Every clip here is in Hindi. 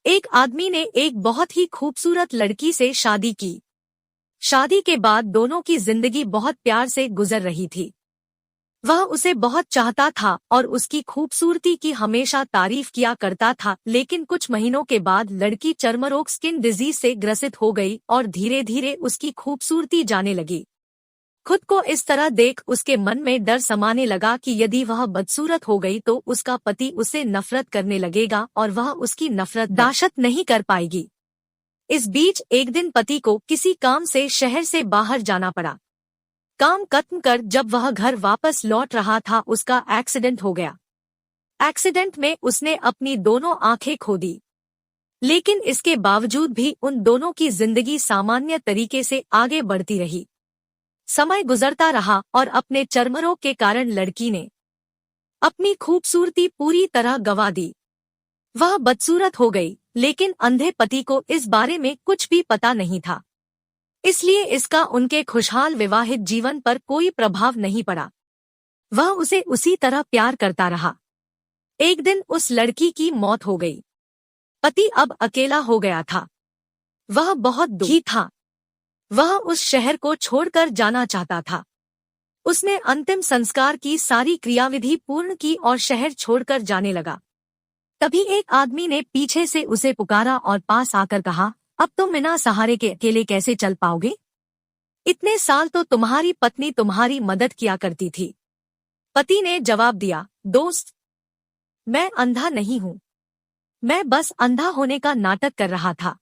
एक आदमी ने एक बहुत ही खूबसूरत लड़की से शादी की। शादी के बाद दोनों की जिंदगी बहुत प्यार से गुजर रही थी। वह उसे बहुत चाहता था और उसकी खूबसूरती की हमेशा तारीफ किया करता था, लेकिन कुछ महीनों के बाद लड़की चर्मरोग स्किन डिजीज से ग्रसित हो गई और धीरे धीरे उसकी खूबसूरती जाने लगी। खुद को इस तरह देख उसके मन में डर समाने लगा कि यदि वह बदसूरत हो गई तो उसका पति उससे नफरत करने लगेगा और वह उसकी नफरत बर्दाश्त नहीं कर पाएगी। इस बीच एक दिन पति को किसी काम से शहर से बाहर जाना पड़ा। काम खत्म कर जब वह घर वापस लौट रहा था, उसका एक्सीडेंट हो गया। एक्सीडेंट में उसने अपनी दोनों आंखें खो दी, लेकिन इसके बावजूद भी उन दोनों की जिंदगी सामान्य तरीके से आगे बढ़ती रही। समय गुजरता रहा और अपने चर्मरोग के कारण लड़की ने अपनी खूबसूरती पूरी तरह गंवा दी। वह बदसूरत हो गई, लेकिन अंधे पति को इस बारे में कुछ भी पता नहीं था, इसलिए इसका उनके खुशहाल विवाहित जीवन पर कोई प्रभाव नहीं पड़ा। वह उसे उसी तरह प्यार करता रहा। एक दिन उस लड़की की मौत हो गई। पति अब अकेला हो गया था। वह बहुत दुखी था। वह उस शहर को छोड़कर जाना चाहता था। उसने अंतिम संस्कार की सारी क्रियाविधि पूर्ण की और शहर छोड़कर जाने लगा। तभी एक आदमी ने पीछे से उसे पुकारा और पास आकर कहा, अब तुम बिना सहारे के अकेले कैसे चल पाओगे? इतने साल तो तुम्हारी पत्नी तुम्हारी मदद किया करती थी। पति ने जवाब दिया, दोस्त, मैं अंधा नहीं हूँ। मैं बस अंधा होने का नाटक कर रहा था,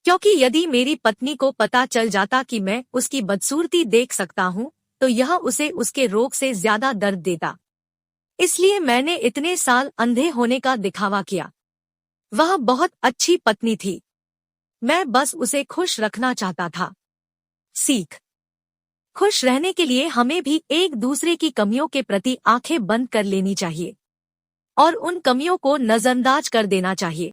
क्योंकि यदि मेरी पत्नी को पता चल जाता कि मैं उसकी बदसूरती देख सकता हूँ तो यह उसे उसके रोग से ज्यादा दर्द देता। इसलिए मैंने इतने साल अंधे होने का दिखावा किया। वह बहुत अच्छी पत्नी थी। मैं बस उसे खुश रखना चाहता था। सीख: खुश रहने के लिए हमें भी एक दूसरे की कमियों के प्रति आंखें बंद कर लेनी चाहिए और उन कमियों को नजरअंदाज कर देना चाहिए।